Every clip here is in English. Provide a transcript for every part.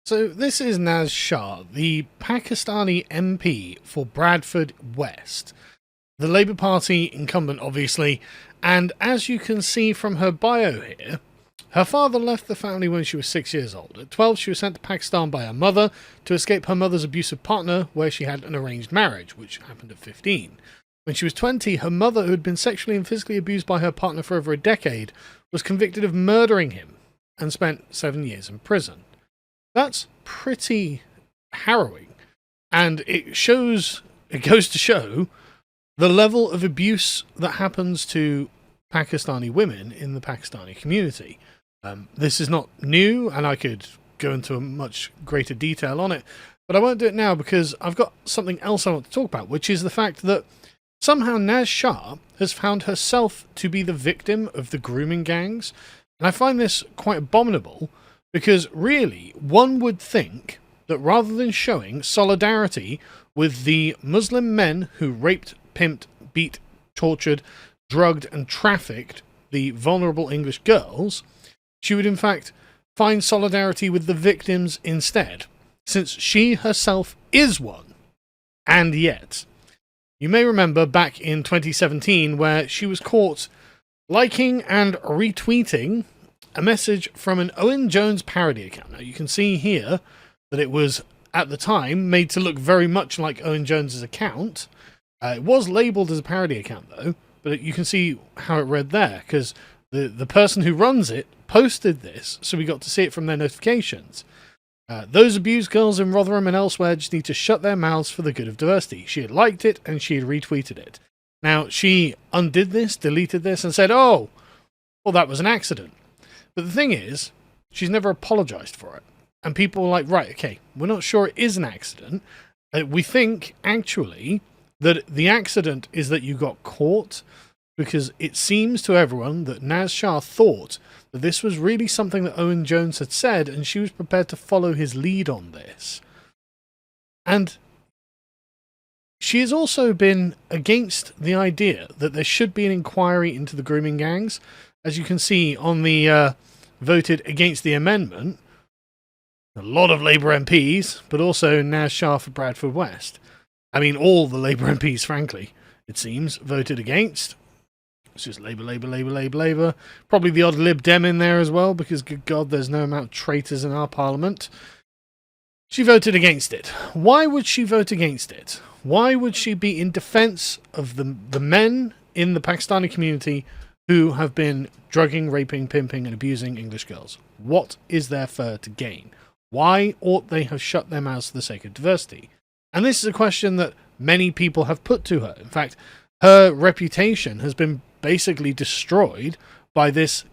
So this is Naz Shah, the Pakistani MP for Bradford West, the Labour Party incumbent, obviously, and as you can see from her bio here, her father left the family when she was 6 years old. At 12, she was sent to Pakistan by her mother to escape her mother's abusive partner, where she had an arranged marriage, which happened at 15. When she was 20, her mother, who had been sexually and physically abused by her partner for over a decade, was convicted of murdering him and spent 7 years in prison. That's pretty harrowing, and it goes to show the level of abuse that happens to Pakistani women in the Pakistani community. This is not new, and I could go into a much greater detail on it, but I won't do it now because I've got something else I want to talk about, which is the fact that somehow Naz Shah has found herself to be the victim of the grooming gangs, and I find this quite abominable. Because really, one would think that rather than showing solidarity with the Muslim men who raped, pimped, beat, tortured, drugged and trafficked the vulnerable English girls, she would in fact find solidarity with the victims instead, since she herself is one. And yet, you may remember back in 2017 where she was caught liking and retweeting a message from an Owen Jones parody account. Now, you can see here that it was, at the time, made to look very much like Owen Jones's account. It was labelled as a parody account, though, but you can see how it read there, because the person who runs it posted this, so we got to see it from their notifications. Those abused girls in Rotherham and elsewhere just need to shut their mouths for the good of diversity. She had liked it, and she had retweeted it. Now, she undid this, deleted this, and said, oh, well, that was an accident. But the thing is, she's never apologised for it. And people were like, right, okay, we're not sure it is an accident. We think, actually, that the accident is that you got caught, because it seems to everyone that Naz Shah thought that this was really something that Owen Jones had said, and she was prepared to follow his lead on this. And she has also been against the idea that there should be an inquiry into the grooming gangs. As you can see on the voted against the amendment, a lot of Labour MPs, but also Naz Shah for Bradford West. I mean, all the Labour MPs, frankly, it seems, voted against. It's just Labour, Labour, Labour, Labour, Labour. Probably the odd Lib Dem in there as well, because, good God, there's no amount of traitors in our parliament. She voted against it. Why would she vote against it? Why would she be in defence of the men in the Pakistani community who have been drugging, raping, pimping and abusing English girls? What is there for her to gain? Why ought they have shut their mouths for the sake of diversity? And this is a question that many people have put to her. In fact, her reputation has been basically destroyed by this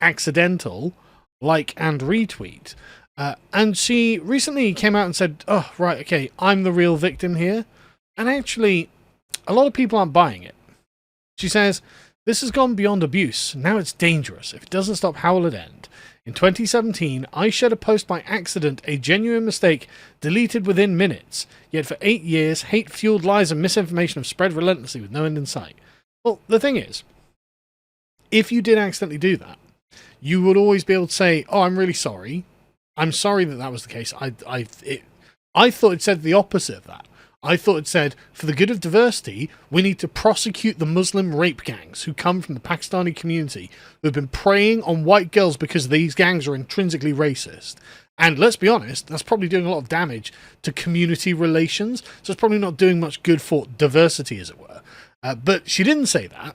accidental like and retweet. And she recently came out and said, oh, right, okay, I'm the real victim here. And actually, a lot of people aren't buying it. She says, this has gone beyond abuse. Now it's dangerous. If it doesn't stop, how will it end? In 2017, I shared a post by accident, a genuine mistake, deleted within minutes. Yet for 8 years, hate-fueled lies and misinformation have spread relentlessly with no end in sight. Well, the thing is, if you did accidentally do that, you would always be able to say, oh, I'm really sorry. I'm sorry that that was the case. I thought it said the opposite of that. I thought it said, for the good of diversity, we need to prosecute the Muslim rape gangs who come from the Pakistani community who have been preying on white girls because these gangs are intrinsically racist. And let's be honest, that's probably doing a lot of damage to community relations, so it's probably not doing much good for diversity, as it were. But she didn't say that.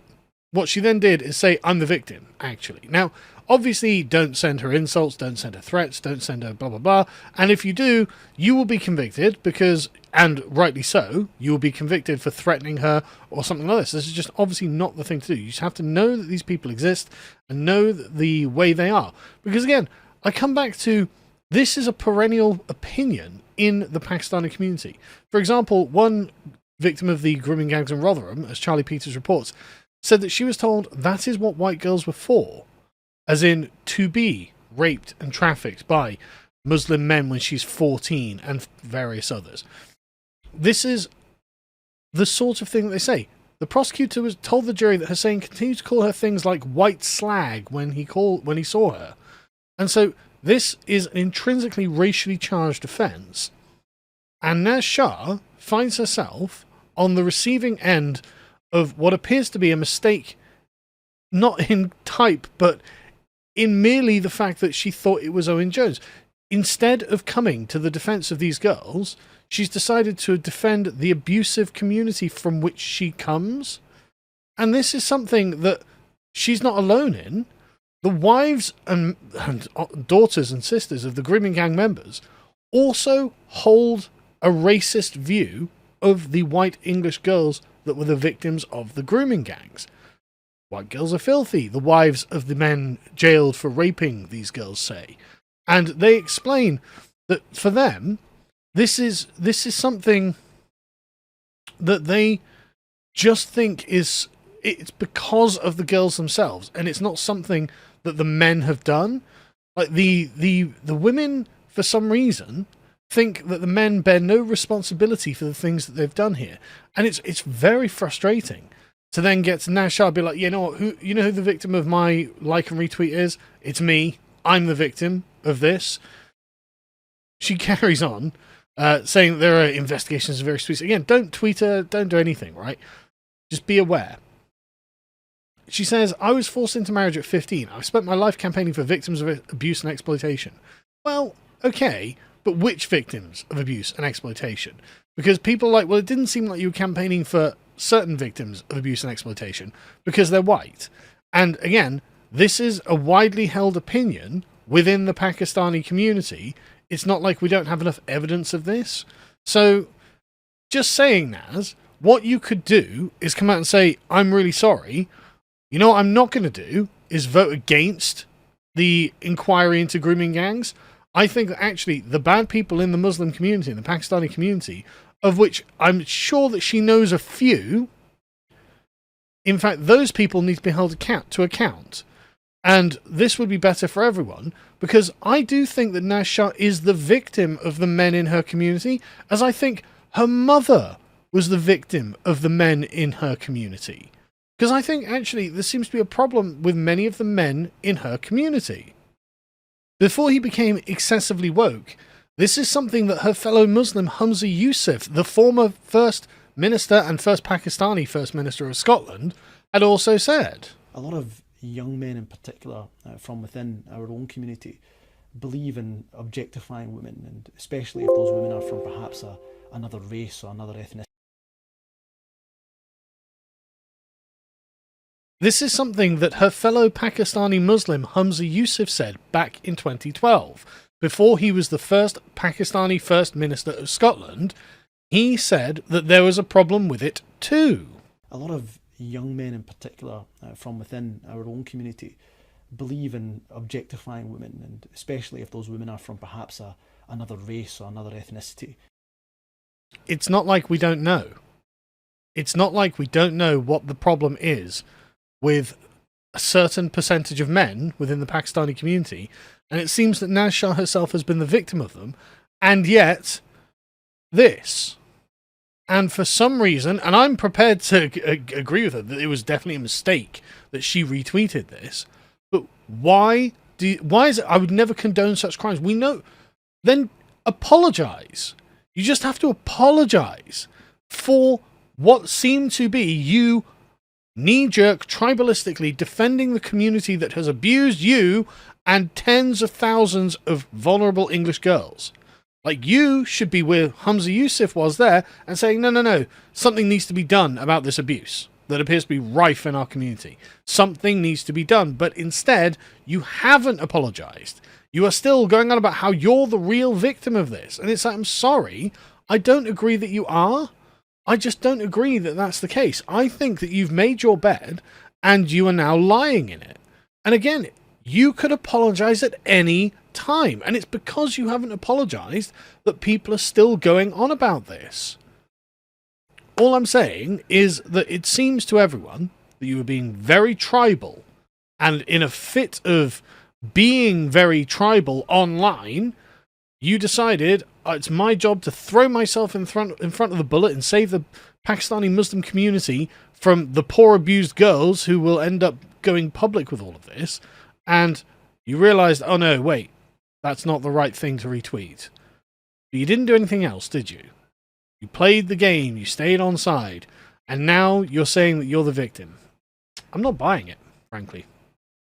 What she then did is say, I'm the victim, actually. Now, obviously, don't send her insults, don't send her threats, don't send her blah, blah, blah. And if you do, you will be convicted because, and rightly so, you will be convicted for threatening her or something like this. This is just obviously not the thing to do. You just have to know that these people exist and know the way they are. Because again, I come back to, this is a perennial opinion in the Pakistani community. For example, one victim of the grooming gangs in Rotherham, as Charlie Peters reports, said that she was told that is what white girls were for. As in, to be raped and trafficked by Muslim men when she's 14 and various others. This is the sort of thing that they say. The prosecutor was told the jury that Hussein continued to call her things like white slag when he saw her. And so this is an intrinsically racially charged offence, and Naz Shah finds herself on the receiving end of what appears to be a mistake, not in type, but in merely the fact that she thought it was Owen Jones. Instead of coming to the defence of these girls, she's decided to defend the abusive community from which she comes. And this is something that she's not alone in. The wives and daughters and sisters of the grooming gang members also hold a racist view of the white English girls that were the victims of the grooming gangs. White girls are filthy, the wives of the men jailed for raping these girls say. And they explain that for them, this is something that they just think it's because of the girls themselves, and it's not something that the men have done. Like the women, for some reason, think that the men bear no responsibility for the things that they've done here, and it's very frustrating to then get to Naz Shah and be like, you know what, who the victim of my like and retweet is? It's me. I'm the victim of this. She carries on, saying that there are investigations of various tweets. Again, don't tweet her, don't do anything, right? Just be aware. She says, I was forced into marriage at 15. I've spent my life campaigning for victims of abuse and exploitation. Well, okay, but which victims of abuse and exploitation? Because people are like, well, it didn't seem like you were campaigning for certain victims of abuse and exploitation because they're white. And again, this is a widely held opinion within the Pakistani community. It's not like we don't have enough evidence of this. So, just saying, Naz, what you could do is come out and say, I'm really sorry. You know what I'm not going to do is vote against the inquiry into grooming gangs. I think that actually the bad people in the Muslim community, in the Pakistani community, of which I'm sure that she knows a few, in fact, those people need to be held to account. And this would be better for everyone, because I do think that Naz Shah is the victim of the men in her community, as I think her mother was the victim of the men in her community. Because I think, actually, there seems to be a problem with many of the men in her community. Before he became excessively woke, this is something that her fellow Muslim Humza Yousaf, the former First Minister and first Pakistani First Minister of Scotland, had also said. A lot of young men in particular from within our own community believe in objectifying women, and especially if those women are from perhaps another race or another ethnicity. This is something that her fellow Pakistani Muslim Humza Yousaf said back in 2012. Before he was the first Pakistani First Minister of Scotland, he said that there was a problem with it too. A lot of young men in particular from within our own community believe in objectifying women, and especially if those women are from perhaps another race or another ethnicity. It's not like we don't know. It's not like we don't know what the problem is with a certain percentage of men within the Pakistani community, and it seems that Naz Shah herself has been the victim of them, and yet this. And for some reason, and I'm prepared to agree with her that it was definitely a mistake that she retweeted this, but why is it? I would never condone such crimes. We know. Then apologize. You just have to apologize for what seemed to be you knee-jerk, tribalistically defending the community that has abused you and tens of thousands of vulnerable English girls. Like, you should be where Humza Yousaf was there and saying, no, something needs to be done about this abuse that appears to be rife in our community. Something needs to be done. But instead, you haven't apologized. You are still going on about how you're the real victim of this. And it's like, I'm sorry, I don't agree that you are. I just don't agree that that's the case. I think that you've made your bed and you are now lying in it. And again, you could apologize at any time. And it's because you haven't apologized that people are still going on about this. All I'm saying is that it seems to everyone that you were being very tribal, and in a fit of being very tribal online, you decided, it's my job to throw myself in front of the bullet and save the Pakistani Muslim community from the poor abused girls who will end up going public with all of this. And you realized, oh no, wait, that's not the right thing to retweet. But you didn't do anything else, did you? You played the game, you stayed on side, and now you're saying that you're the victim. I'm not buying it, frankly.